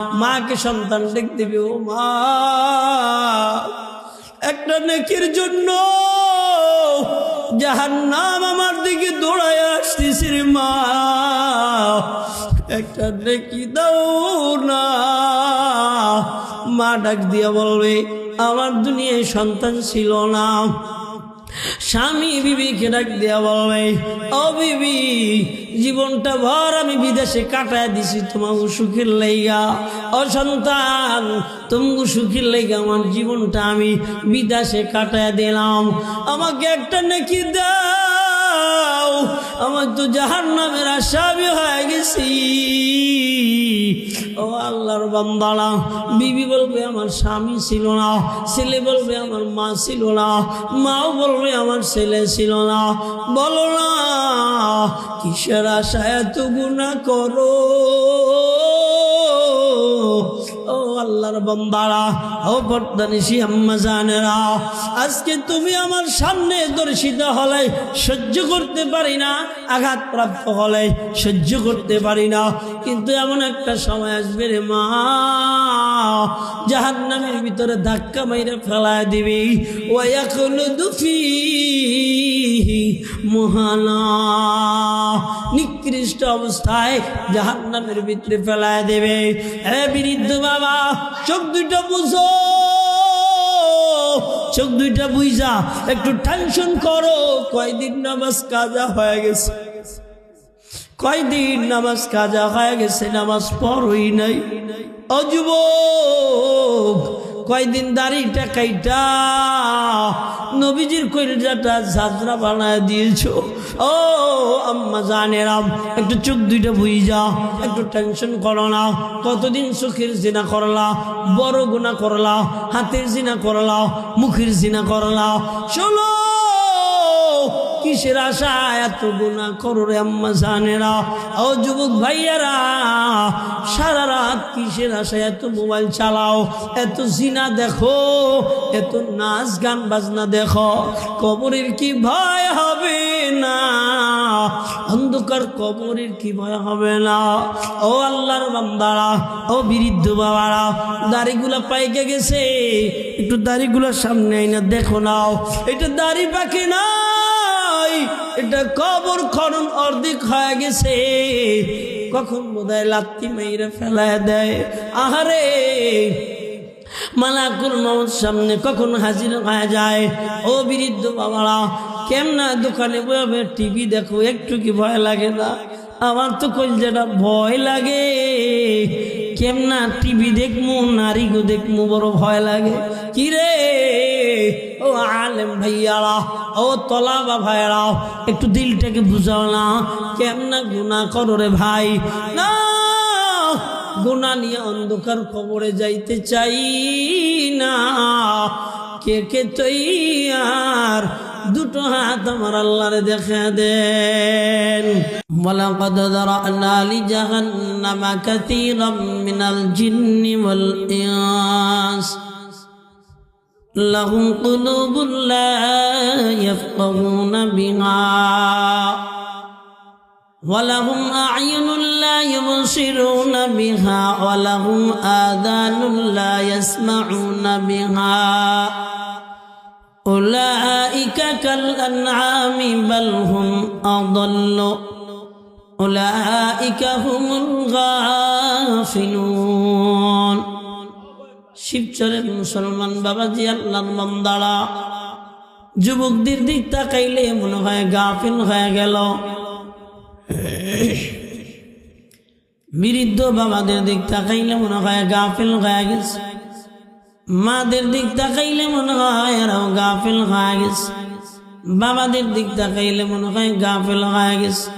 মাকে সন্তান ডেক দিবে, ও মা একটা নেকির জন্য জাহান্নাম আমার দিকে দৌড়ায় আসতেছে রে মা, একটা নেকি দাও না। মা ডাক দিয়া বলবে, আমার দুনিয়ায় সন্তান ছিল না। স্বামী বিবিকে ডাক দিয়া বলবে, ও বিবি জীবনটা ভর আমি বিদেশে কাটায় দিছি তোমার সুখের লাইগা। ও সন্তান তুমি সুখের লাইগা আমার জীবনটা আমি বিদেশে কাটায় দিলাম, আমাকে একটা নেকি দাও, আমার তো জাহান্নামের আসামি হয়ে গেছি। ও আল্লাহর বান্দারা, বিবি বলবে আমার স্বামী ছিল না, ছেলে বলবে আমার মা ছিল না, মাও বলবে আমার ছেলে ছিল না। বলো না কিসের আশায় এত গুনাহ করো? ও আল্লাহর বান্দারা, ও পর্দানিশী আম্মা জানেরা, আজকে তুমি আমার সামনে দর্শিত হলে সহ্য করতে পারি না, আঘাতপ্রাপ্ত হলে সহ্য করতে পারি না, কিন্তু এমন একটা সময় আসবে রে মা, জাহান্নামের ভিতরে ধাক্কা মাইরে ফেলায় দিবি। ওয়ায়াকুলুদু ফীহি মুহানা, নিকৃষ্ট অবস্থায় জাহান্নামের ভিতরে ফেলায় দেবে। এ বৃদ্ধ বাবা, চোখ দুইটা বুঝো, চোখ দুইটা বুঝা একটু টেনশন করো। কয়দিন নামাজ কাজা হয়ে গেছে, কয়দিন নামাজ কাজা হয়ে গেছে, নামাজ পড়ই নাই। ও যুবক, কয়দিন দাড়িটা কাইটা নবীজির কলিজাটা ঝাঁঝরা বানায় দিয়েছো। ও আম্মা জানেরাম, একটু চোখ দুইটা বুঝা, একটু টেনশন করো না। কতদিন চোখের জিনা করলা, বড় গুনাহ করলা, হাতের জিনা করলা, মুখের জিনা করলা। শোনো কিসের আশা এত গুনাহ করো রে আম্মা জানেরা? ও যুবক ভাইয়ারা, সারা রাত কিসের আশা এত মোবাইল চালাও, এত জিনা দেখো, এত নাচ গান বাজনা দেখো? কবরের কি ভয় হবে না? অন্ধকার কবরের কি ভয় হবে না? ও আল্লাহর বান্দারা, ও বৃদ্ধ বাবারা, দাড়িগুলা পাইকে গেছে, একটু দাড়িগুলার সামনে আইনা দেখো নাও, এটা দাড়ি পাকে না, এটা কবর খনন অর্ধেক হয়ে গেছে। কখন বোধহয় লাত্তি মেরে ফেলায় দেয়। আহারে মালাকুল মউত সামনে কখন হাজির হয়ে যায়। ও বৃদ্ধ বাবারা, কেমনা দোকানে বসে টিভি দেখো, একটু কি ভয় লাগে না? আমার তো কলজাটা ভয় লাগে। কেমনা টিভি দেখমু, নারীগো দেখমু, বড় ভয় লাগে। কিরে ও আলেম ভাইয়ারা, ও তলাবা ভাইয়ারা, একটু দিলটাকে বুঝাও না, কেমনা গুনাহ করো রে ভাই। না, গুনাহ নিয়ে অন্ধকার কবরে যাইতে চাই না। কে কে তৈয়ার? দুটো হাত আমার আল্লাহরে দেখা দেন। ওয়ালাকাদ যারানা লিজাহান্নামা কাসীরাম মিনাল জিন্নি ওয়াল ইনস লাহুম কুলুবুন লা ইয়াফকাহুনা বিহা ওয়ালাহুম আ'য়ুনুন লা ইউবসিরুনা বিহা ওয়ালাহুম আযানুন লা ইয়াসমাউনা বিহা উলাইকা কাল আনআমি বাল হুম আযাল্লু উলাইকা হুমুল গাফিলুন। শিবচরের মুসলমান বাবাজি, আল্লাহর বান্দারা, যুবকদের দিক তাকাইলে মনে হয় গাফিল হয়ে গেল, বৃদ্ধ বাবাদের দিক তাকাইলে মনে হয় গাফিল হয়ে গেছে, মাদের দিক তাকাইলে মনে হয় এরাও গাফিল হয়ে গেছে, বাবাদের দিক তাকাইলে মনে হয় গাফিল হয়ে গেছে।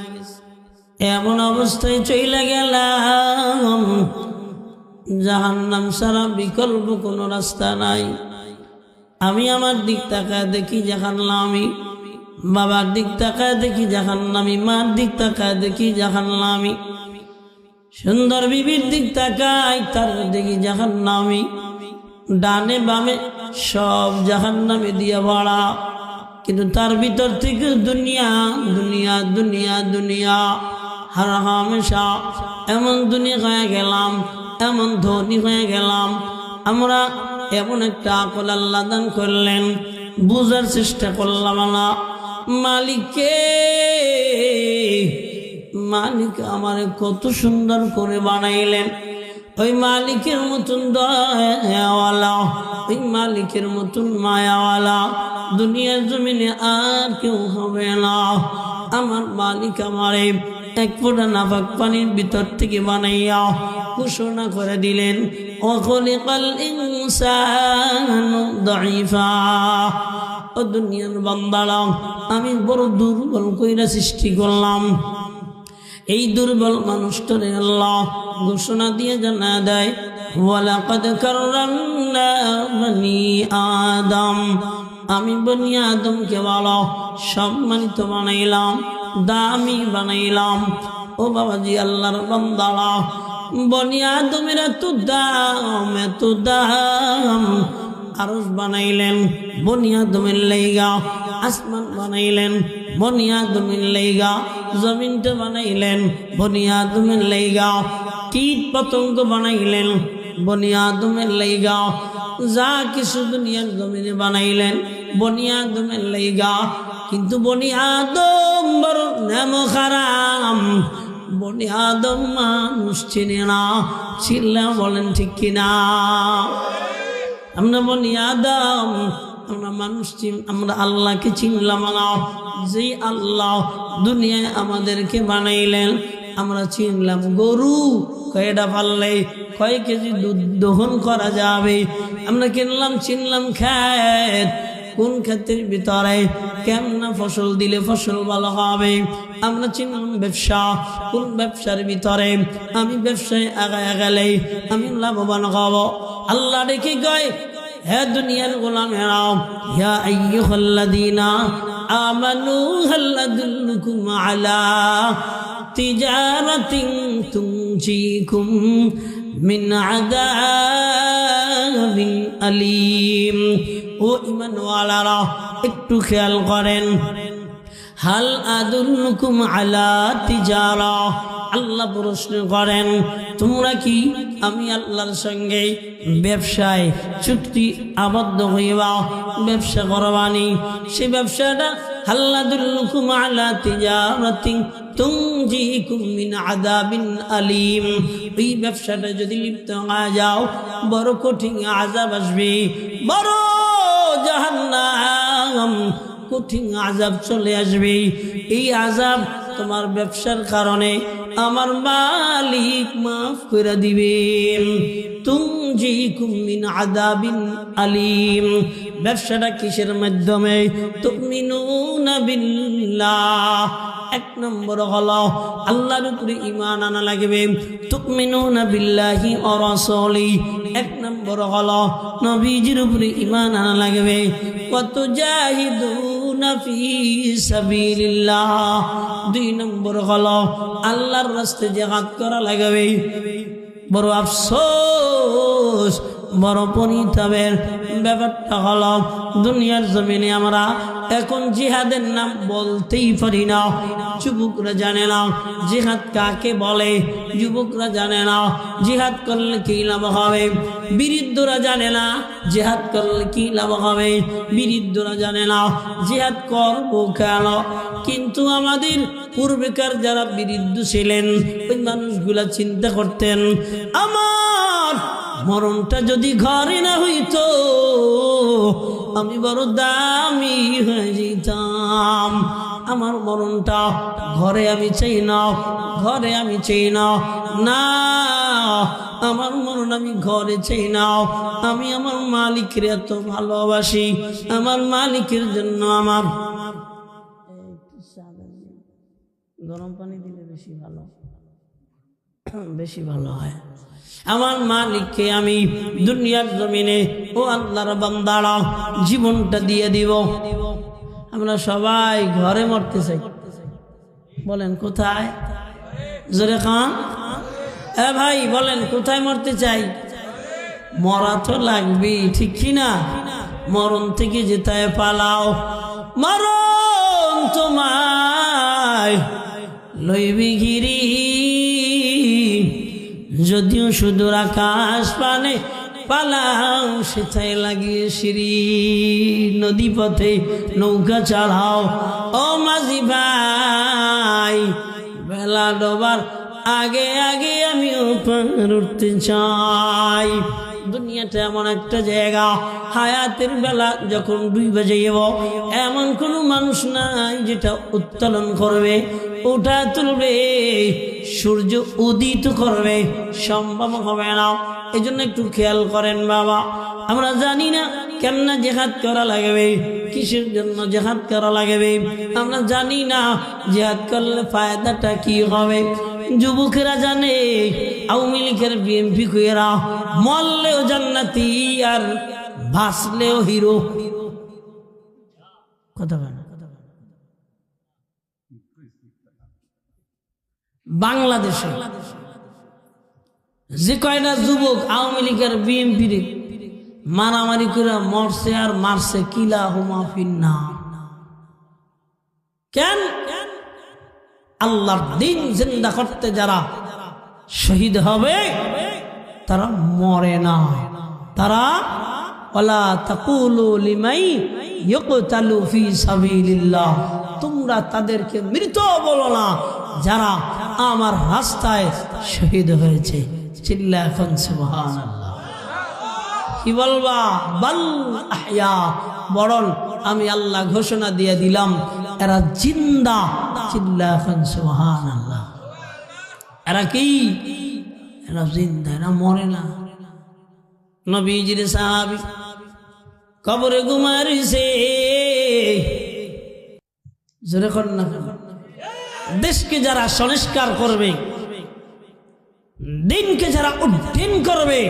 এমন অবস্থায় চলে গেলাম, জাহান্নাম ছাড়া বিকল্প কোনো রাস্তা নাই। আমি আমার দিক তাকায় দেখি জাহান্নামী, বাবার দিক তাকায় দেখি জাহান্নামী, মার দিক তাকায় দেখি জাহান্নামী, সুন্দর বিবির দিক তাকায় তার দেখি জাহান্নামী, ডানে বামে সব জাহান্নামে দিয়া ভরা। কিন্তু তার ভিতর থেকে দুনিয়া দুনিয়া দুনিয়া দুনিয়া, হার হামেশা এমন দুনিয়া হয়ে গেলাম, এমন ধনী হয়ে গেলাম, আমরা এমন একটা আকল আল্লাহ দান করলেন, বুঝার চেষ্টা করলাম না মালিক আমারে কত সুন্দর করে বানাইলেন। ওই মালিকের মতন দয়াওয়ালা, ওই মালিকের মতন মায়াওয়ালা দুনিয়ার জমিনে আর কেউ হবে না। আমার মালিক আমারে এক ফোঁটা নাপাক পানির ভিতর থেকে বানাইয়া ঘোষণা করে দিলেন, ওয়াখলিকাল ইনসানু দাঈফা। ও দুনিয়ার বান্দারা, আমি বড় দুর্বল কইরা সৃষ্টি করলাম। এই দুর্বল মানুষটারে আল্লাহ ঘোষণা দিয়ে জানা দেয়, ওয়ালাকাদ কাররামনা বনি আদম। আমি বনি আদমকে ভালো সম্মানিত বানাইলাম, দামি বানাইলাম। ও বাবাজি, আল্লাহর বান্দারা, বনি আদমের এত দাম। আরশ বানাইলেন বনি আদমের লাইগা, আসমান বানাইলেন বনি আদমের লাইগা, জমিনটা বানাইলেন বনি আদমের লাইগা, কীট পতঙ্গ বানাইলেন বনি আদমের লাইগা, যা কিছু দুনিয়ার জমিনে বানাইলেন বনি আদমের লাইগা। কিন্তু বনি আদম বড় নেমো খারাম, বনি আদম মানুষ চিনে না। চিল্লা বলেন ঠিক কিনা? আমরা বনি আদম, আমরা মানুষ আমরা আল্লাহকে চিনলাম না। যেই আল্লাহ দুনিয়ায় আমাদেরকে বানাইলেন, আমরা চিনলাম গরু কয়টা পারলে কয় কেজি দুধ দহন করা যাবে। আমরা চিনলাম ক্ষেত, কোন ক্ষেতের ভিতরে কেমন ফসল দিলে ফসল ভালো হবে। আমরা চিনলাম ব্যবসা, কোন ব্যবসার ভিতরে আমি ব্যবসায় আগায় গেলে আমি লাভবান হব। আল্লাহ ডেকে কয়, হে দুনিয়ার গোলামেরা, ইয়া আইয়ুহাল্লাযীনা আমানু হাল আদুল্লুকুম আলা তিজারাতিন তুনজিকুম মিন আযাবিন আলীম। ও ঈমানওয়ালারা, একটু খেয়াল করেন, হাল আদুল্লুকুম আলা তিজারা। আল্লাহ প্রশ্ন করেন, তোমরা কি আমি আল্লাহর সঙ্গে ব্যবসায় চুক্তি আবদ্ধ হইবা, ব্যবসা করবানি? সে ব্যবসাটা হাল আদুল্লুকুম আলা তিজারাতিন তুনজিকুম মিন আযাবিন আলীম। এই ব্যবসাটা যদি লিপ্ত হয়ে যাও, বড় কঠিন আযাব আসবে, বড় জাহান্নাম, কঠিন আযাব চলে আসবে। এই আযাব তোমার ব্যবসার কারণে আমার মালিক মাফ করে দিবেন। তুনজিকুম মিন আযাবিন আলীম। ব্যবসাটা কিসের মাধ্যমে? তুমিনুনা বিল্লাহ। এক নম্বর হলো আল্লাহর উপরে ঈমান আনা লাগবে, তুমিনুনা বিল্লাহি ওয়া রাসূলিহি। এক নম্বর হলো নবীজির উপরে ঈমান আনা লাগবে, ওয়া তুজাহিদুনা ফি সাবিলিল্লাহ। দুই নম্বর হলো আল্লাহর রাস্তায় জিহাদ করা লাগবে। বড় আফসোস, বড় পরিতাপের ব্যাপারটা হলো দুনিয়ার জমিনে আমরা এখন জিহাদের নাম বলতেই পারি না। যুবকরা জানে না জিহাদ কাকে বলে, যুবকরা জানে না জিহাদ করলে কি লাভ হবে, বৃদ্ধরা জানে না জিহাদ করলে কি লাভ হবে, বৃদ্ধরা জানে না জিহাদ করবো কেন। কিন্তু আমাদের পূর্বেকার যারা বৃদ্ধ ছিলেন, ওই মানুষগুলা চিন্তা করতেন, আমার মরণটা যদি ঘরে না হইতো আমি বড় দামি হয়ে যেতাম। আমার মরণটা ঘরে আমি চাই না, ঘরে আমি চাই না, না আমার মরণ আমি ঘরে চাই না। আমি আমার মালিকের এত ভালোবাসি, আমার মালিকের জন্য আমার গরম পানি দিলে বেশি ভালো হয়। আমার মালিককে আমি দুনিয়ার জমিনে ও আল্লাহর বান্দারা জীবনটা দিয়ে দিব। আমরা সবাই ঘরে মরতে চাই, বলেন কোথায়? জোরে খান, এ ভাই বলেন কোথায় মরতে চাই? মরা তো লাগবেই, ঠিক কিনা? মরণ থেকে যেতায় পালাও, মরণ তোমায় লইবি গিরি যদিও সুদূর আকাশ পানে পালাও সেথায় লাগিয়ে সিঁড়ি, নদী পথে নৌকা চালাও ও মাঝি ভাই, বেলা ডোবার আগে আগে আমিও পার উঠতে চাই। দুনিয়াটা এমন একটা জায়গা, হায়াতের বেলা যখন 2 বাজে এমন কোনো মানুষ নাই যেটা উত্তোলন করবে, ওটা তুলবে, সূর্য উদিত করবে, সম্ভব হবে না। এই জন্য একটু খেয়াল করেন বাবা, আমরা জানি না কেমনা জিহাদ করা লাগবে, কিসের জন্য জিহাদ করা লাগবে, আমরা জানি না জিহাদ করলে ফায়দাটা কি হবে। যুবকেরা জানে, আওয়ামী লীগের বিএনপি কুয়েরা মরলেও জান্নাতি আর ভাসলেও হিরো। কথা বলেন। বাংলাদেশে যে কয়টা যুবক আওয়ামী লীগের বিএনপির মারামারি করে মরছে আর মারছে, কিলা হুমা ফিন্নার। কেন? আল্লাহর দিন জিন্দা করতে যারা শহীদ হবে তারা মরে না, তারা ওয়ালা তাকুলু লিমাই ইয়ুকতালু ফি সাবিলিল্লাহ, তোমরা তাদেরকে মৃত বলো না যারা আমার রাস্তায় শহীদ হয়েছে। চিল্লা এখন সুবহানাল্লাহ। কি বলবা? বাল আহইয়া, বরং আমি আল্লাহ ঘোষণা দিয়ে দিলাম এরা জিন্দা। চিল্লা এখন সুবহানাল্লাহ। এরা কি? এরা জিন্দা, এরা মরে না। নবীজির সাহাবী কবরে ঘুমাইছে, জোরে কর না। দেশকে যারা সংস্কার করবে, দিনকে যারা উদ্দিন করবে,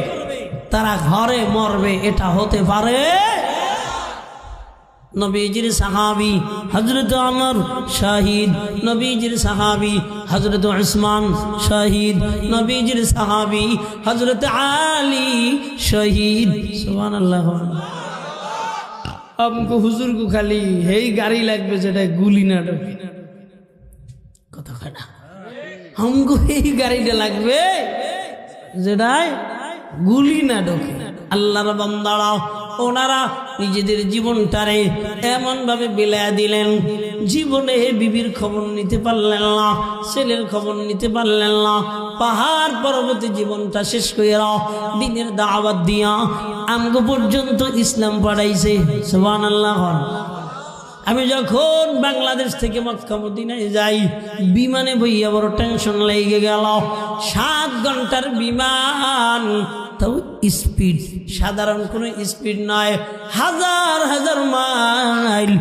তারা ঘরে মরবে, এটা হতে পারে? নবীজির সাহাবী হযরত ওমর শহীদ, নবীজির সাহাবী হযরত উসমান শহীদ, নবীজির সাহাবী হযরত আলী শহীদ। সুবহানাল্লাহ। আমগো হুজুর কো খালি হেই গাড়ি লাগবে যেটা গুলি না ঢোকে। কথা কয় না। আমগো এই গাড়িটা লাগবে যেটায় গুলি না ঢোকে। আল্লাহর বান্দারা ওনারা নিজেদের জীবনটারে এমন ভাবে বিলায়া দিলেন, জীবনে বিবির খবর নিতে পারলেন না, ছেলের খবর নিতে পারলেন না, পাহাড় পর্বতে জীবনটা শেষ কইরা দিনের দাওয়াত দিয়া আমগো পর্যন্ত ইসলাম পড়াইছে। সুবহানাল্লাহ। আমি যখন বাংলাদেশ থেকে মক্কা মদিনায় যাই, বিমানে বইয়া বড় টেনশন লেগে গেল। 7 ঘন্টার বিমান, তাও স্পিড সাধারণ কোনো স্পিড নয়, হাজার হাজার মাইল,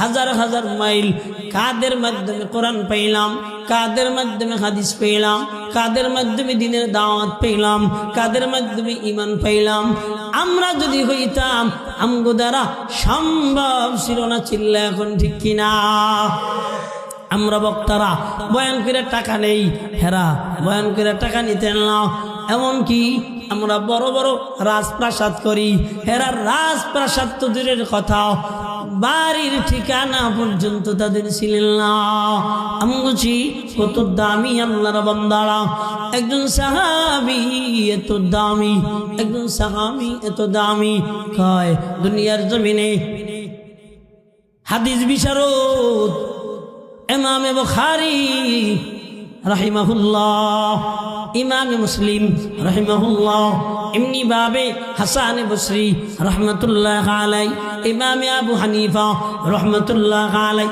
হাজার হাজার মাইল। কাদের মাধ্যমে কোরআন পাইলাম, কাদের মাধ্যমে হাদিস পেলাম, কাদের মাধ্যমে দ্বীনের দাওয়াত পেলাম, কাদের মাধ্যমে ঈমান পাইলাম। আমরা যদি হইতাম, আমগো দ্বারা সম্ভব ছিল না। চিল্লা এখন ঠিক কিনা? আমরা বক্তারা বয়ান করে টাকা নেই, হেরা বয়ান করে টাকা নিতেন না। এমনকি আমরা বড় বড় রাজপ্রাসাদ করি, হেরা রাজপ্রাসাদ তো দূরের কথা, বাড়ির ঠিকানা পর্যন্ত তাদের ছিলেন না। আমি বলছি কত দামি আল্লাহর বান্দারা। একজন সাহাবী এত দামি, একজন সাহাবী এত দামি, কয় দুনিয়ার জমিনে হাদিস বিশারদ ইমাম বুখারী রাহিমাহুল্লাহ, ইমাম মুসলিম রাহিমাহুল্লাহ, এমনি ভাবে হাসান বসরি রহমতুল্লাহ আলাই, ইমাম আবু হানিফা রহমতুল্লাহ আলাই,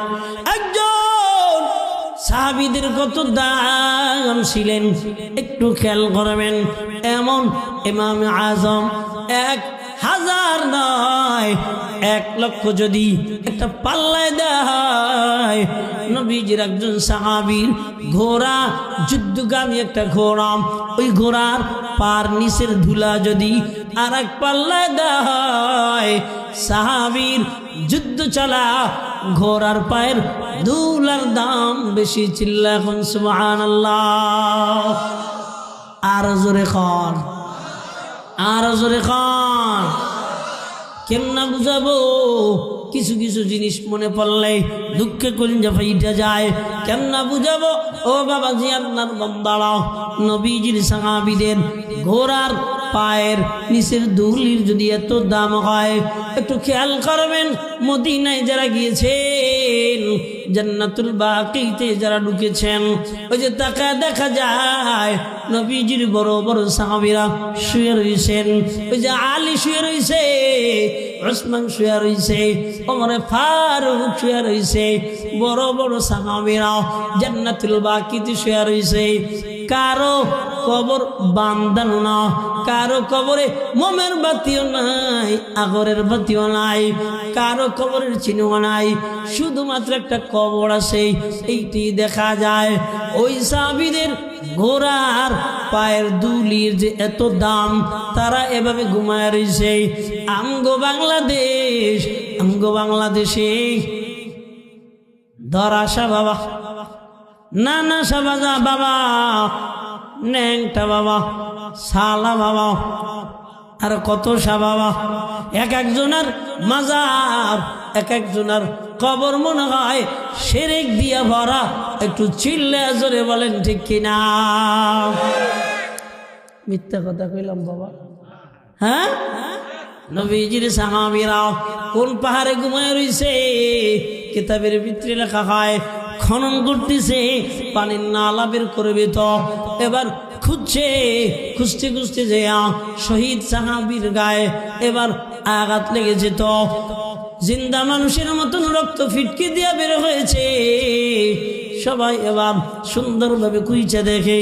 একজন সাহাবীদের কত দাম ছিলেন একটু খেয়াল করবেন। এমন ইমাম আজম 1000 নয় 1 লক্ষ যদি একটা পাল্লায় দেয়, নবীজির একজন সাহাবীর ঘোড়া, যুদ্ধগামী একটা ঘোড়া, ওই ঘোড়ার পার নিচের ধুলা যদি আর এক পাল্লায় দেয়, সাহাবীর যুদ্ধ চলা ঘোড়ার পায়ের ধুলার দাম বেশি। চিল্লা এখন সুবহানাল্লাহ। আর জোরে খান, আর জোরে খান। কেমনা বুঝাবো? কিছু কিছু জিনিস মনে পড়লে দুঃখে কলিজা ফাইটা যায়। কেমনা বুঝাবো ও বাবাজি আপনার বান্দারা, নবীজির সাহাবীদের ঘোড়ার পায়ের নিচের ধুলির যদি এত দাম হয়, একটু খেয়াল করবেন মদিনায় যারা গিয়েছেন, জান্নাতুল বাকিতে যারা ঢুকেছেন, ওই যে তাকা দেখা যায় নবীজির বড় বড় সাহাবীরা শুয়ে রয়েছেন। ওই যে আলী শুয়ে রয়েছে, ওসমান শুয়ে রয়েছে, ওমরে ফারুক শুয়ে রয়েছে, বড় বড় সাহাবীরা জান্নাতুল বাকিতে শুয়ে রয়েছে। কারো কবর বান্ধানো না, কারো কবরে মোমের বাতিও নাই, আগরের বাতিও নাই, কারো কবরের চিহ্ন নাই, শুধুমাত্র একটা কবর আছে, এইটি দেখা যায়। ওই সাহাবীদের ঘোড়ার পায়ের দুলির যে এত দাম, তারা এভাবে ঘুমায় রয়েছে। আমগো বাংলাদেশে ধরাসা বাবা, নানা সাবাজা বাবা, ন্যাংটা বাবা, সালা বাবা, আর কত সা বাবা, এক একজনের মাজার, এক একজনের কবর মনে হয় শিরক দিয়া ভরা। একটু চিল্লে জোরে বলেন ঠিক কিনা? মিথ্যা কথা কইলাম বাবা? হ্যাঁ, নবীজির সাহাবীরা কোন পাহাড়ে ঘুমায় রইছে? কিতাবের ভিতরে লেখা হয় খনন করতেছে, পানির নালা বের করবে তো এবার খুঁজতে খুঁজতে যে শহীদ সাহাবীর গায়ে এবার আঘাত লেগেছে, তো জিন্দা মানুষের মতন রক্ত ফিটকে দিয়া বের হয়েছে। সবাই এবার সুন্দরভাবে কুইচা দেখে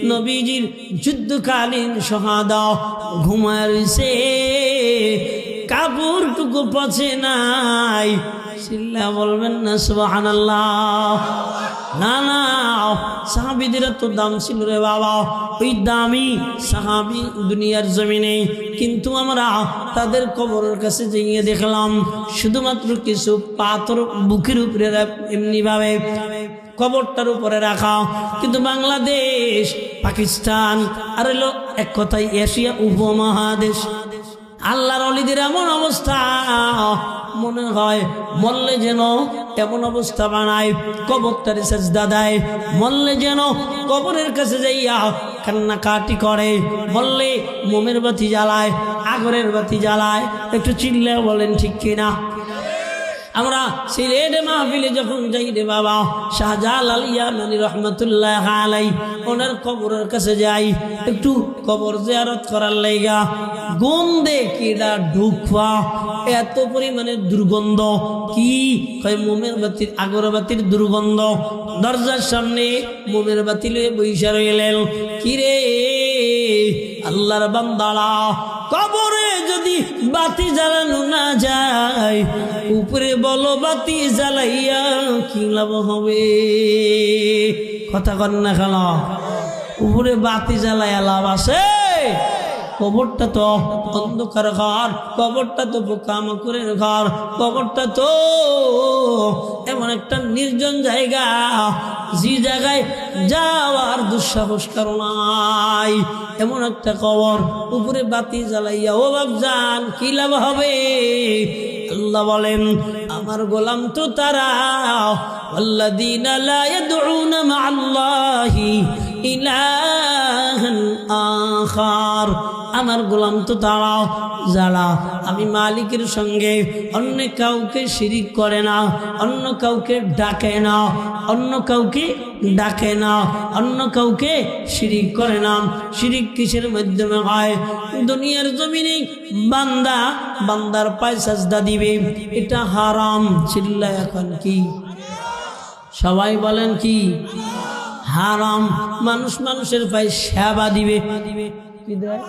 নবীজির যুদ্ধকালীন শাহাদা ঘুমায় রয়েছে, কাপড়টুকু পচে নাই। চিল্লা বলবেন না সুবহানাল্লাহ? না না, সাহাবীদের তো দাম ছিল রে বাবা, ওই দামি সাহাবী দুনিয়ার জমিনে, কিন্তু আমরা তাদের কবরের কাছে গিয়ে দেখলাম শুধুমাত্র কিছু পাথর বুকের উপরে এমনি ভাবে কবরটার উপরে রাখা। কিন্তু বাংলাদেশ, পাকিস্তান আর হলো এক কথায় এশিয়া উপমহাদেশ, আল্লাহর ওলিদের এমন অবস্থা, মনে হয় মরলে যেন এমন অবস্থা বানায় কবরটারে সেজদা দেয়, মরলে যেন কবরের কাছে যাইয়া কান্নাকাটি করে, মরলে মোমের বাতি জ্বালায়, আগরের বাতি জ্বালায়। একটু চিল্লে বলেন ঠিক কিনা? আমরা সিলেট মাহফিলে যখন যাই রে বাবা, শাহজালাল ইয়ামানি রহমাতুল্লাহ আলাই ওনার কবরের কাছে যাই, একটু কবর জিয়ারত করার লাইগা। গন্ধে কিডা ঢুকবা, এত পরিমাণে দুর্গন্ধ, কি কয় মোমের বাতির আগরবাতির দুর্গন্ধ। দরজার সামনে মোমের বাতি লয়ে বইসা রইলেন। কিরে আল্লাহর বান্দারা, কবরে যদি বাতি জ্বালানো না যায়, উপরে বলো বাতি জ্বালাইয়া কি লাভ হবে? কথা কন না কেন? উপরে বাতি জ্বালাইয়া লাভ আছে? কবরটা তো অন্ধকার ঘর, কবরটা তো পোকামাকড়ের ঘর, কবরটা তো এমন একটা নির্জন জায়গা, যে জায়গায় যাওয়ার দুঃসাহস কারো নাই, এমন একটা কবর। উপরে বাতি জ্বালাইয়া ও বাপজান কি লাভ হবে? আল্লাহ বলেন, আমার গোলাম তো তারা, আল্লাযীনা লা ইয়াদউনা মা'আল্লাহি ইলাহান আখার, আমার গোলাম তো তারা যারা আমি মালিকের সঙ্গে অন্য কাউকে শিরিক করে না, অন্য কাউকে ডাকে না, অন্য কাউকে ডাকে না, অন্য কাউকে শিরিক করে না। শিরিক কিসের মাধ্যমে হয়? দুনিয়ার জমিনে বান্দা বান্দার পায়ে সাজদা দিবে, এটা হারাম। চিল্লা এখন কি সবাই বলেন কি হারাম? মানুষ মানুষের পায়ে সেবা দিবে, কি দেয়?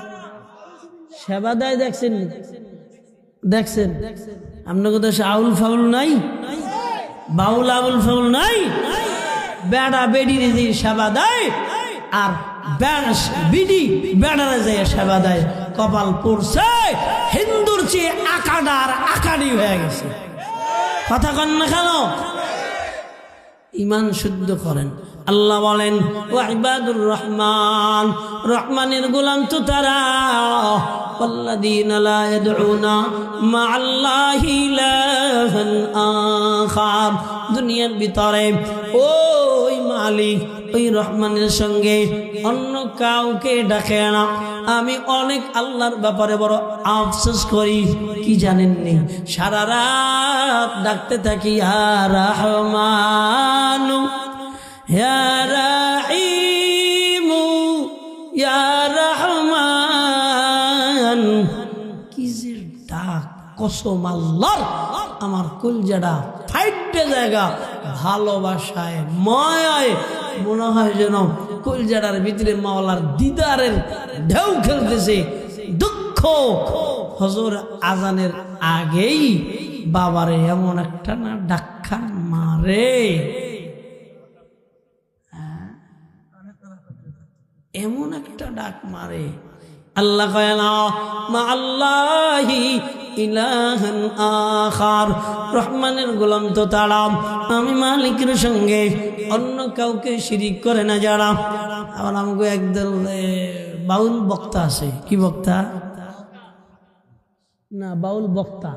সেবা দেয়। দেখছেন দেখছেন আপনার দেশে আউল ফাউল নাই, বাউল আউল ফাউল নাই, বেড়া বেডিরে যে সেবা দেয়, আর বিডি বেড়ারে যে সেবা দেয়। কপাল পড়ছে হিন্দুর চেয়ে আকাডার আকাডি হয়ে গেছে। কথা কন না কেন? ইমান শুদ্ধ করেন। আল্লাহ বলেন ওয়া ইবাদুর রহমান, রহমানের গোলাম তো তারা ওয়াল্লাযীনা লা ইয়াদউনা মা'আল্লাহি ইলাহান আখার, দুনিয়ার ভিতরে ওই মালিক ওই রহমানের সঙ্গে অন্য কাউকে ডাকে না। আমি অনেক আল্লাহর ব্যাপারে বড় আফসোস করি, কি জানেননি, সারা রাত ডাকতে থাকি ইয়া রহমানু ইয়া রাহিমু ইয়া রহমান, কি যে ডাক, কসম আল্লাহর আমার কলজাটা ফাইটে জায়গা ভালোবাসায় মায়ায় মনে হয় যেন কলজাটার ভিতরে মাওলার দিদারের ঢেউ খেলতেছে। দুঃখ হজর আজানের আগেই বাবারে এমন একটা না ডাক্কা মারে, এমন একটা ডাক মারে। আল্লাহ কয় না মা'আল্লাহি ইলাহান আখার, রহমানের গোলাম তো তারা আমি মালিকের সঙ্গে অন্য কাউকে শিরিক করে না যারা। আবার আমাকে একদল বাউল বক্তা আছে, কি বক্তা না বাউল বক্তা,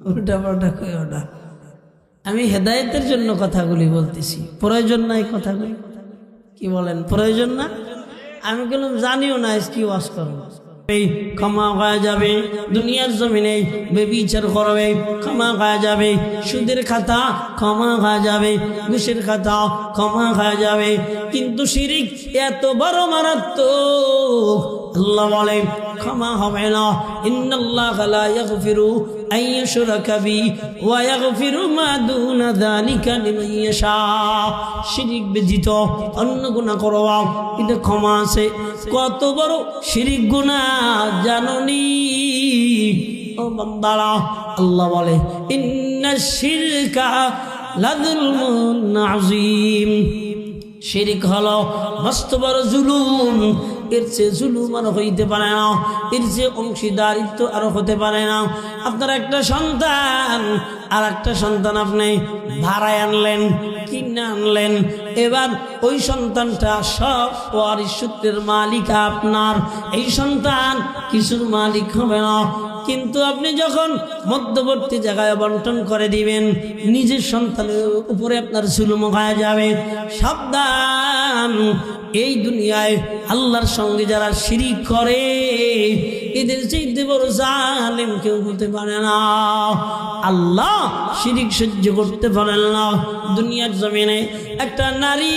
ওটা পাল্টা কই ওটা। আমি হেদায়েতের জন্য কথাগুলি বলতেছি, প্রয়োজন নাই কথাগুলি, কি বলেন প্রয়োজন না? আমি বললাম জানিও না কি ওয়াজ করবো, ক্ষমা খাওয়া যাবে দুনিয়ার জমিনে, বেবিচার করবে ক্ষমা খাওয়া যাবে, সুদের খাতা ক্ষমা খাওয়া যাবে, ঘুষের খাতা ক্ষমা খাওয়া যাবে, কিন্তু শিরিক এত বড় মারাত্মক আল্লাহ বলে ক্ষমা হবে না। ইন্নাল্লাহা লা ইয়াগফিরু আন ইউশরাকা বিহি ওয়া ইয়াগফিরু মা দুনা যালিকা লিমান ইয়াশা, শিরিক ব্যতীত অন্য গুনাহ করবা কিন্তু ক্ষমা আছে। কত বড় শিরিক গুনাহ জানোনি ও বান্দারা? আল্লাহ বলে ইন্নাশ শিরকা লাযুলমুন আযীম, শিরিক হলো মস্ত বড় জুলুম, এর চেয়ে জুলুম আর হইতে পারে না, এর চেয়ে অংশীদারিত্ব আর হতে পারে না। আপনার একটা সন্তান আর একটা সন্তান আপনি ভাড়ায় আনলেন, কিনে আনলেন, এবার ওই সন্তানটা সব ওয়ারিশ সূত্রের মালিক আপনার, এই সন্তান কিছুর মালিক হবে না। কিন্তু আপনি যখন মধ্যবর্তী জায়গায় বন্টন করে দিবেন, নিজের সন্তানের উপরে আপনার জুলুম হয়ে যাবে। সাবধান, এই দুনিয়ায় আল্লাহর সঙ্গে যারা শিরিক করে এদের চাইতে বড় জালেম কেউ হতে পারে না। আল্লাহ শিরিক সহ্য করতে পারেন না। দুনিয়ার জমিনে একটা নারী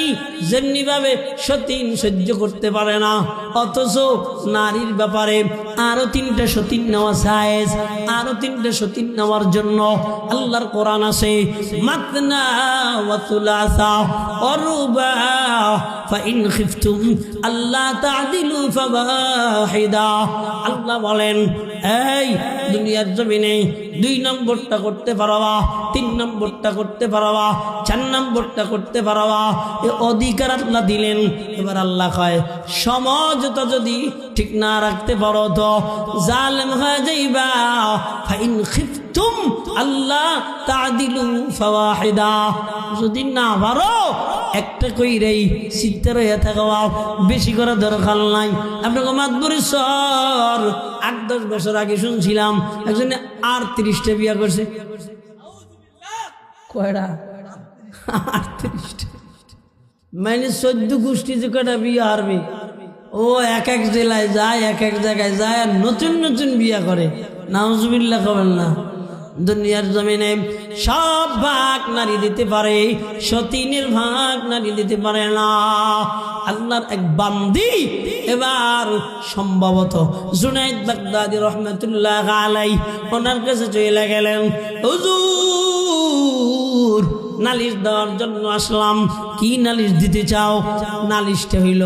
যেমনি ভাবে সতীন সহ্য করতে পারে না, অথচ নারীর ব্যাপারে আরো 3টা সতীন নেওয়া জায়েজ, আরো 3টা সতীন নেওয়ার জন্য আল্লাহর কোরআন আছে মাতনা ওয়া সুলাসা ওয়া রুবা ফাইন খিফতুম আল্লাহ তা'দিলু ফাওয়াহিদা। আল্লাহ বলেন এই দুনিয়ার জমিনে 2 নম্বরটা করতে পারবা, 3 নম্বরটা করতে পারবা, 4 নম্বরটা করতে পারবা, এই অধিকার আল্লাহ দিলেন। এবার আল্লাহ কয় সমঝোতা যদি ঠিক না রাখতে পারো তো জালেম হয়ে যাইবা। ফাইন খিফতুম আল্লাহ তা'দিলু ফাওয়াহিদা, যদি না পারো একটা কইরেই চিত্তে রইয়া থাকবা, বেশি করা দরকার নাই। আপনাকে মাতবরি সর 8-10 বছর আগে শুনছিলাম একজনে 38টা বিয়া করছে। কয়টা? 38টা, মানে 14 গোষ্ঠী যে কয়টা বিয়া হারবে, ও এক এক জেলায় যায়, এক এক জায়গায় যায় আর নতুন নতুন বিয়া করে। নাউজুবিল্লাহ কবেন না। দুনিয়ার জমিনে সব ভাগ নারী দিতে পারে, সতীনের ভাগ নারী দিতে পারে না। আল্লাহর এক বান্দি এবার সম্ভবত জুনাইদ বাগদাদি রহমাতুল্লাহ আলাইহি ওনার কাছে চলে গেলেন, হুজুর নালিশ দেওয়ার জন্য আসলাম। কি নালিশ দিতে চাও? নালিশটা হইল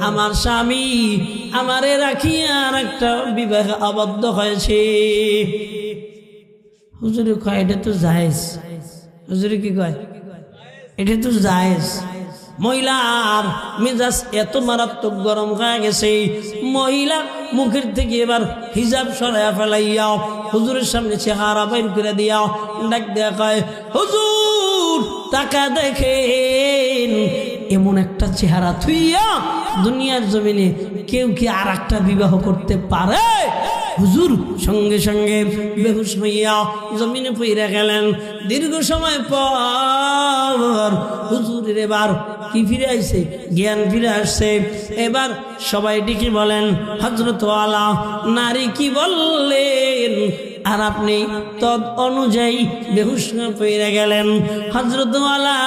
আমার স্বামী আমারে রাখিয়া আর একটা বিবাহ আবদ্ধ হয়েছে। হুজুরে কয় এটা তো জায়েজ। হুজুরে কি কয়? এটা তো জায়েজ। মহিলার মেজাজ এত মারাত্মক গরম হয়ে গেছে, মহিলা মুখের থেকে এবার হিজাব সরাইয়া ফেলাইয়া হুজুরের সামনে চেহারা বাইর করে দিয়া ডাক দেয়া কয়, হুজুর টাকা দেখেন এমন একটা চেহারা থুইয়া দুনিয়ার জমিনে কেউ কি আর একটা বিবাহ করতে পারে? হুজুর সঙ্গে সঙ্গে বেহুশ হইয়া জমিনে পইরা গেলেন। দীর্ঘ সময় পর হুজুরের এবার কি ফিরে আইছে, জ্ঞান ফিরে আসছে। এবার সবাই ডেকে বলেন, হযরত আলা নারী কি বললেন? আর আপনি তদ অনুযায়ী বেহুশ হয়ে গেলেন। হযরত আলা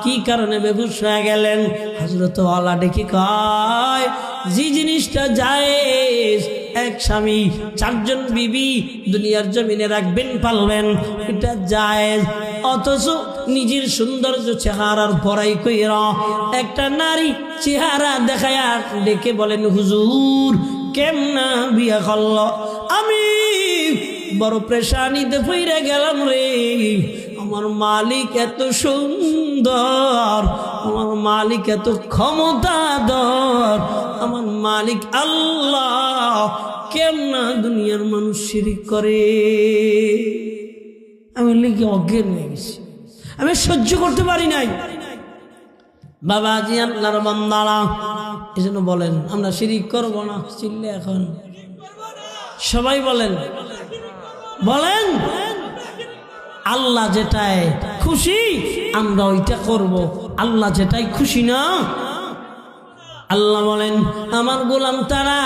কি কারণে বেহুশ হয়ে গেলেন? হযরত আলা ডেকে কয়, যে জিনিসটা জায়েজ, এক স্বামী চারজন বিবি দুনিয়ার জমিনে রাখবেন পালবেন, এটা জায়েজ। অথচ নিজের সৌন্দর্য চেহারার বড়াই কইরা একটা নারী চেহারা দেখায়া ডেকে বলেন, হুজুর কেমনা বিয়া করল? আমি বড় পেরেশানিতে পইরা গেলাম রে। আমার মালিক এত সুন্দর, আমার মালিক এত ক্ষমতাধর, আমার মালিক আল্লাহ, কেমনা দুনিয়ার মানুষ শিরিক করে? আমি লিখে অজ্ঞান হয়ে গেছি, আমি সহ্য করতে পারি নাই। বাবাজি আল্লাহর বান্দারা এই জন্য বলেন আমরা শিরিক করবো না। চিল্লে এখন সবাই বলেন, বলেন আল্লাহ যেটাই খুশি আমরা ওইটা করব। আল্লাহ যেটাই খুশি না, আল্লাহ বলেন আমার গোলাম তারা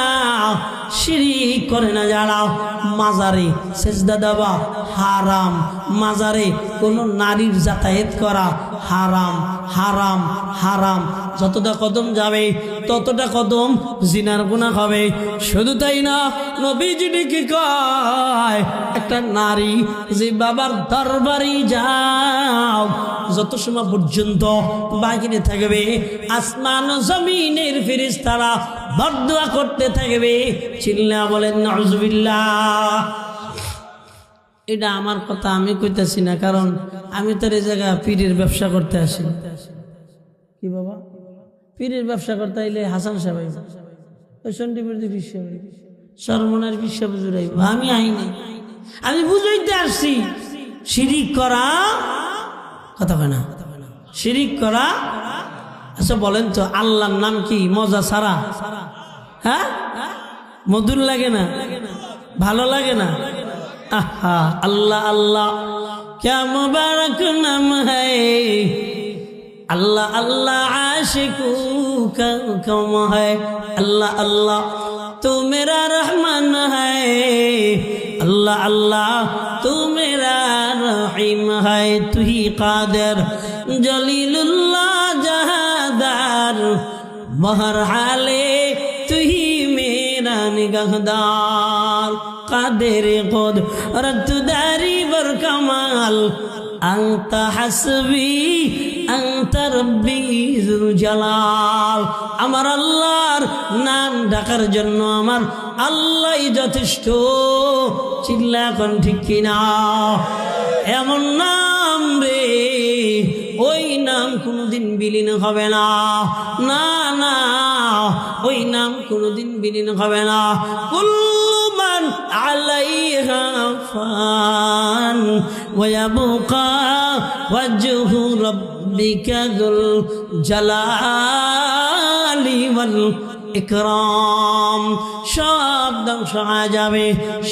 শিরিক করে না যারা মাজারে সেজদা দেওয়া হারাম, মাজারে কোনো নারীর যাতায়াত করা হারাম, হারাম, হারাম। যতটা কদম যাবে ততটা কদম জিনার গুনাহ হবে। শুধু তাই না, নবীজি কি কয়, একটা নারী যে বাবার দরবারে যাও, যত সময় পর্যন্ত বাহিরে থাকবে আসমান জমিনের ফেরেশতারা বদদুয়া করতে থাকবে। চিল্লা বলেন নাউজুবিল্লাহ। এটা আমার কথা আমি কইতাছি না, কারণ আমি তো এই জায়গা পীরের ব্যবসা করতে আসি। কি বাবা, পীরের ব্যবসা করতে আইলে হাসান সাহেব ওই সন্ডিপুর বিশ্ব সরমনার বিশ্ব বুঝুরাই, আমি আইনি, আমি বুঝাইতে আসছি শিরিক করা কথা কয় না, শিরিক করা। আচ্ছা বলেন তো আল্লাহর নাম কি মজা সারা? হ্যাঁ, মধুর লাগে না? ভালো লাগে না? আহা, আল্লাহ আল্লাহ क्या मुबारक नाम है, अल्लाह अल्लाह आशिकू का कम है, अल्लाह अल्लाह तू मेरा रहमान है, अल्लाह अल्लाह तू मेरा रहीम है, तू ही कादिर जलीलुल्लाह जहादार बहर हाले तू ही मेरा निगहदार, कादिर खुद रद्दारी बर कमाल अंता हसबी अंता रब्बी जुल जलाल। আমার আল্লাহর নাম ডাকার জন্য আমার আল্লাহই যথেষ্ট। চিল্লা কোন ঠিক কিনা? এমন নাম রে, ওই নাম কোনোদিন বিলীন হবে না। না না, ওই নাম কোনোদিন বিলীন হবে না। কুল্লু মান আলাইহা ফান ওয়া ইয়াবকা ওয়াজহু রাব্বিকা যুল জালালি ওয়াল ইকরাম। সব ধ্বংস হয়ে যাবে,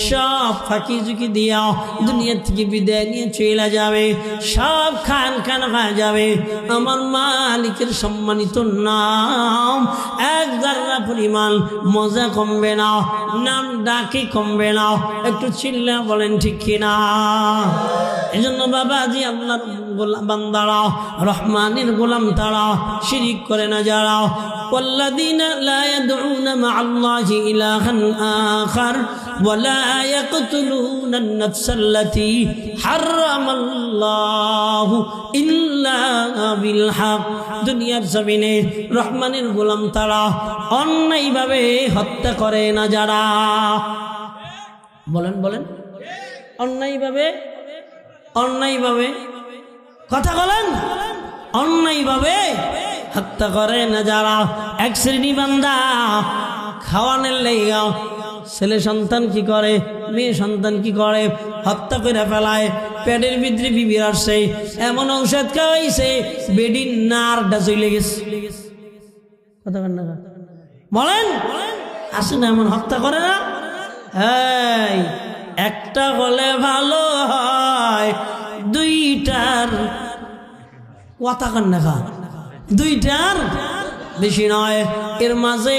সব ফাঁকি ঝুঁকি দিয়া দুনিয়া থেকে বিদায় নিয়ে চলে যাবে, সব খান খান হয়ে যাবে। আমার মালিকের সম্মানিত নাম এক জাররা পরিমাণ মজা কমবে না, নাম ডাকে কমবে না। একটু চিল্লা বলেন ঠিক কিনা? এই জন্য বাবাজি আল্লাহর বান্দারা, রহমানের গোলাম তারা শিরিক করে না যারা। والذين لا يدعون مع الله إلها آخر ولا يقتلون النفس التي حرم الله إلا بالحق। দুনিয়ার জমিনে রহমানের গোলাম তারা অন্যায়ভাবে হত্যা করে না যারা। বলেন বলেন, অন্যায়ভাবে, অন্যায়ভাবে কথা বলেন, অন্যায়ভাবে হত্যা করে না যারা। এক শ্রেণী বান্দা খাওয়ানোর লেগা ছেলে সন্তান কি করে, মেয়ে সন্তান কি করে, হত্যা করে ফেলায়, পেটের ভিতরে বিবির আসছে, এমন ঔষধ খাওয়াইছে বেডির নারটা চলে গেছে। কথা বলেন না, বলেন আসে না, এমন হত্যা করে না? হ্যাঁ, একটা হলে ভালো হয়, দুইটার কথা কন না, দুইটার বেশি নয়। এর মাঝে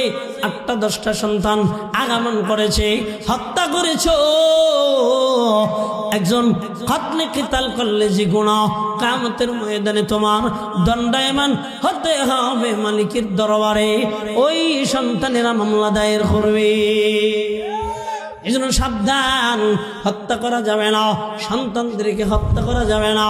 8-10টা সন্তান আগমন করেছে, হত্যা করেছ। একজন কতলে কিতাল করলে যে গুনাহ, কিয়ামতের ময়দানে তোমার দণ্ডায়মান হতে হবে মালিকের দরবারে। ওই সন্তানেরা মামলা দায়ের করবে। এই জন্য সাবধান, হত্যা করা যাবে না, সন্তানদেরকে হত্যা করা যাবে না।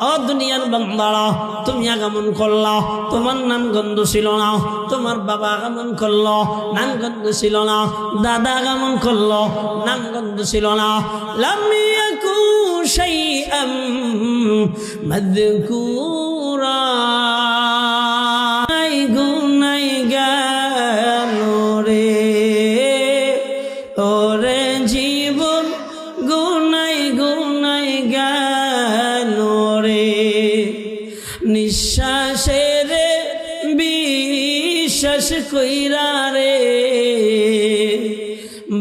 ও দুনিয়ার বান্দারা, তুমি আগমন করলা, তোমার নাম গন্ধ ছিল না, তোমার বাবা আগমন করলো, নাম গন্ধ ছিল না, দাদা আগমন করলো, নাম গন্ধ ছিল না। লাম ইয়াকু শাইআম মাযকুরা, গুনাই গেল রে, ওরে জীবন গুনাই গুনাই গেল রে। নিঃশ্বাসের বিশ্বাস কইরা রে,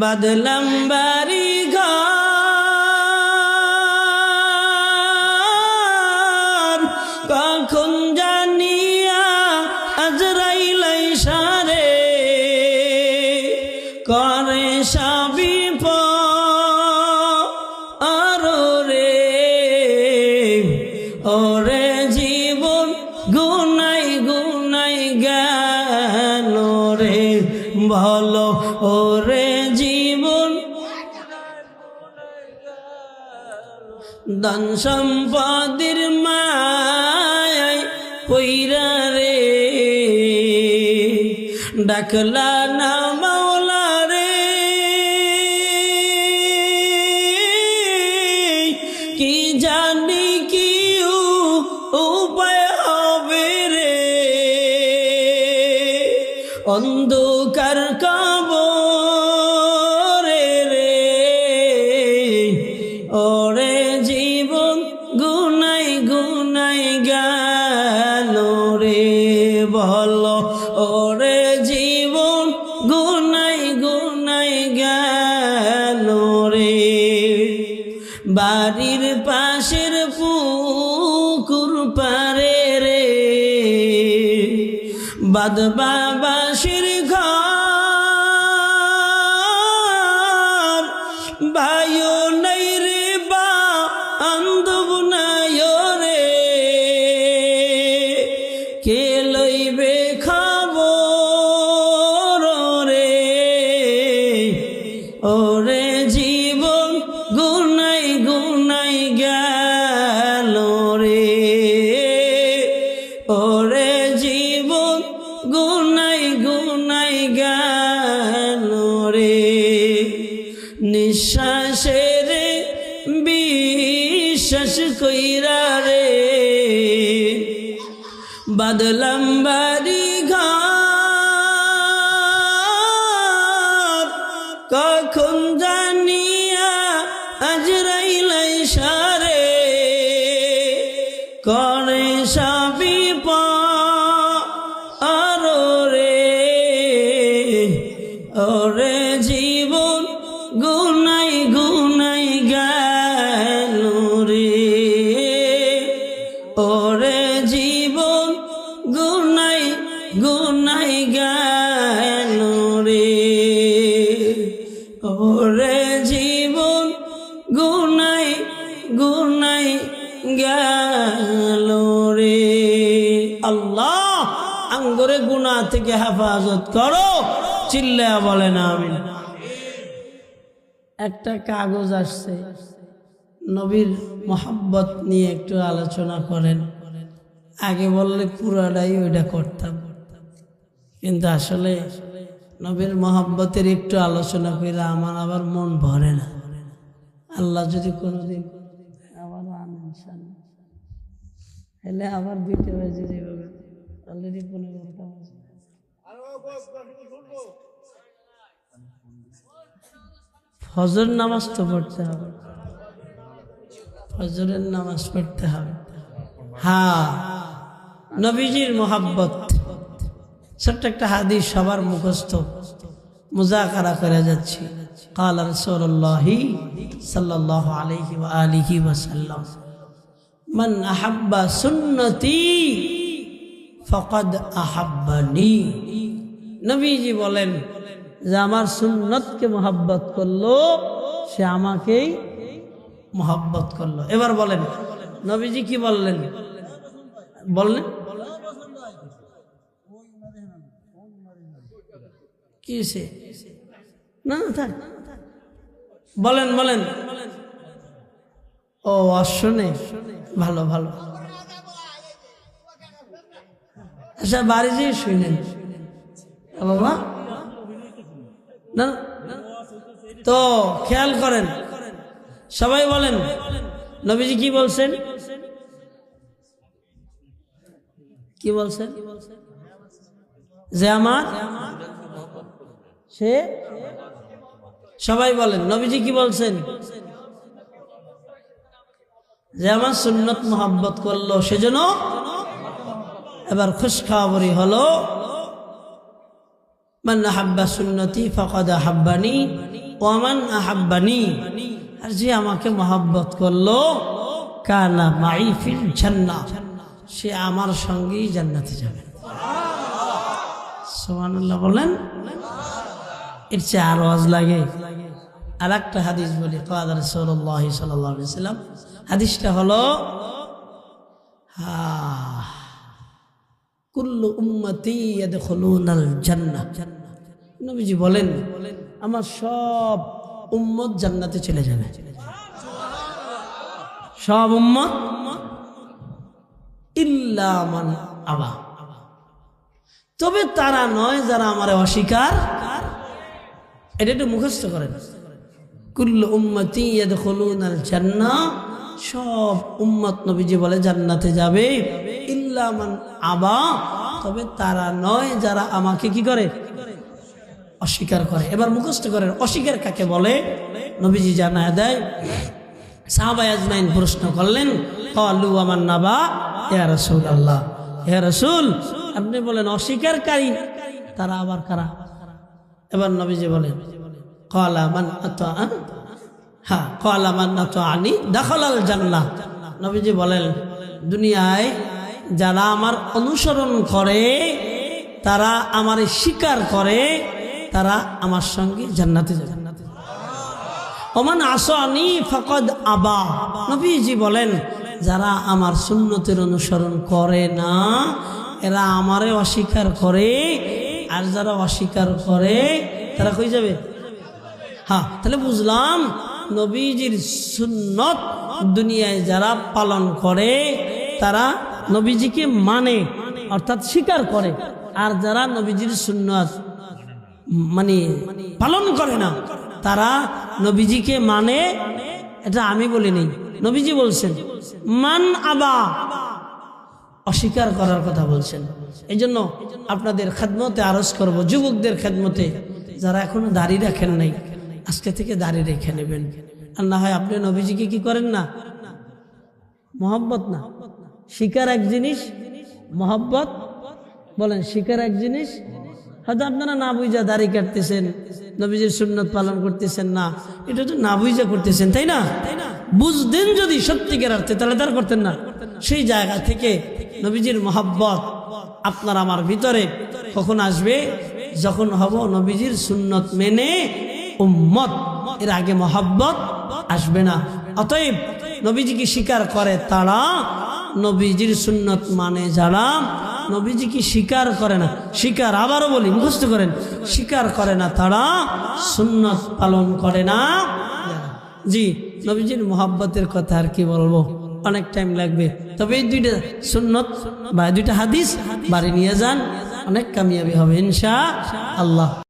বাদলাম বাড়ি ঘর, কখন জানিয়া আজরাইল আইসা রে, করে সবই রে, ওরে জীবন গুনাই গুনাই গেল রে, বলো ওরে জীবন ধন সম্পদের মায় পইরা রে, ডাকলা না মাওলা রে, কি জানি কি উপায় হবে রে, অন্ধকার কবরে রে, ওরে জীবন গুনাই গুনাই গেল রে, বলো ওরে জীবন গুনাই গুনাই গেল রে। বাড়ির পাশের পুকুর পারে রে, বাদবা বাসির ঘর, ভাইও নাই রে বান্ধব নাই রে, কে লইবে খবর রে, ওরে জীবন গুনাই গুনাই গেল রে, ওরে জীবন গুনাই গুনাই গেল রে। নিঃশ্বাসের বিশ্বাস কইরা রে, বাদলাম বাড়ি ঘর, কখন জানিয়া আজরাইল আইসা রে, করে সবই রে, ওরে জীবন গুনাই গুনাই গেল রে, ওরে জীবন গুনাই গুনাই গেল রে, ওরে জীবন গুনাই গুনাই গেল রে। আল্লাহ আঙ্গুরে গুনাহ থেকে হেফাজত করো, চিল্লায়া বলেন আমিন। একটা কাগজ আসছে, নবীর মোহাব্বত নিয়ে একটু আলোচনা করেন। আগে বললে পুরাটাই ওইটা করতাম, কিন্তু আসলে নবীর মোহাব্বতের একটু আলোচনা করে আমার আবার মন ভরে না। আল্লাহ যদি কোনোদিন আবার আনেন, এলে আবার 2টা বাজে যাবে, অলরেডি 15টা বাজে। ফজর নামাজ তো পড়তে হবে, ফজরের নামাজ পড়তে হবে। হ্যাঁ, নবীজির মোহাব্বত, ছোট্ট একটা হাদিস সবার মুখস্থ, মুজাকারা করে যাচ্ছি। قال رسول الله صلى الله عليه وآله وسلم من أحب سنتي فقد أحبني। নবীজি বলেন যে আমার সুন্নতকে মোহাব্বত করলো সে আমাকেই মোহাব্বত করলো। এবার বলেন নবীজি কি বললেন? বললেন কি সে না থাক, বলেন বলেন। ও শুনে ভালো ভালো, আচ্ছা বাড়ি যেয়ে শুনেন বাবা না, তো খেয়াল করেন সবাই, বলেন নবীজি কি বলছেন? কি বলছেন? যে আমার সে, সবাই বলেন নবীজি কি বলছেন? যে আমার সুন্নত মোহাব্বত করলো সেজন্য। এবার খুশখবরি হলো মান আহাব্বা সুন্নতি ফাকাদ আহাব্বানি ওয়া মান আহাব্বানি, আর যে আমাকে মোহাব্বত করলো কানা মাই ফিল জান্নাহ, সে আমার সঙ্গেই জান্নাতে যাবে। সুবহানাল্লাহ বলেন। এর চেয়ে আরো আওয়াজ লাগে। আর একটা হাদিস বলি, ক্বালা রাসূলুল্লাহ সাল্লাল্লাহু আলাইহি ওয়াসাল্লাম, হাদিসটা হলো কুল্লু উম্মতি ইয়াদখুলুনাল জান্নাহ। নবীজি বলেন আমার সব উম্মত জান্নাতে চলে যাবে, সব উম্মত ইল্লা মান আবা, তবে তারা নয় যারা আমারে অস্বীকার। এটা একটু মুখস্থ করেন। কুল্লু উম্মতি ইয়াদখুলুনাল জান্নাহ, সব উম্মত নবীজি বলে জান্নাতে যাবে, ইল্লা মান আবা, তবে তারা নয় যারা আমাকে কি করে? অস্বীকার করে। এবার মুখস্থ করেন অস্বীকার কাকে বলে? নবীজি জানায় দেয়। সাহাবায়ে আজমাইন প্রশ্ন করলেন, ক্বালু আমান নাবা ইয়া রাসূলুল্লাহ, ইয়া রাসূল আপনি বলেন অস্বীকারী তারা আবার কারা? এবার নবীজি বলেন ক্বালা মান আতাআ, হ্যাঁ ক্বালা মান আতাআনি দাখালাল জান্নাহ। নবীজি বলেন দুনিয়ায় যারা আমার অনুসরণ করে, তারা আমারে স্বীকার করে, তারা আমার সঙ্গে জান্নাতে যাবে। ওমান আসানি ফাকাদ আবা, নবীজি বলেন যারা আমার সুন্নতের অনুসরণ করে না এরা আমারে অস্বীকার করে, আর যারা অস্বীকার করে তারা কই যাবে? হ্যাঁ, তাহলে বুঝলাম নবীজির সুন্নত দুনিয়ায় যারা পালন করে তারা নবীজিকে মানে, অর্থাৎ স্বীকার করে, আর যারা নবীজির সুন্নত মানে পালন করে না তারা নবীজিকে মানে। এটা আমি বলি নাই, নবীজি বলছেন। মান আবা, অস্বীকার করার কথা বলছেন। এই জন্য আপনাদের খেদমতে আরজ করব, যুবকদের খেদমতে, যারা এখনো দাড়ি রাখেন নাই আজকে থেকে দাড়ি রেখে নেবেন। আর না হয় আপনি নবীজিকে কি করেন না? মহব্বত না, শিকার এক জিনিস, মহব্বত বলেন শিকার এক জিনিস। হয়তো আপনারা না বুঝা দাড়ি কাটতেছেন, নবীজির সুন্নত পালন করতেছেন না, এটা তো না বুঝা করতেছেন, তাই না? বুঝতেন যদি সত্যিকার অর্থে তাহলে তার করতেন না। সেই জায়গা থেকে নবীজির মহব্বত আপনার আমার ভিতরে কখন আসবে? যখন হব নবীজির সুন্নত মেনে উম্মত, এর আগে মহব্বত আসবে না। অতএব নবীজিকে স্বীকার করে তারা, নবীজির সুন্নত মানে যারা, নবীজিকে স্বীকার করে না, স্বীকার আবারও বলি মুখস্থ করেন, স্বীকার করে না তারা সুন্নত পালন করে না। জি, নবীজির মোহাব্বতের কথা আর কি বলবো, অনেক টাইম লাগবে। তবে এই দুইটা সুন্নত বা দুইটা হাদিস বাড়ি নিয়ে যান, অনেক কামিয়াবি হবে ইনশাআল্লাহ।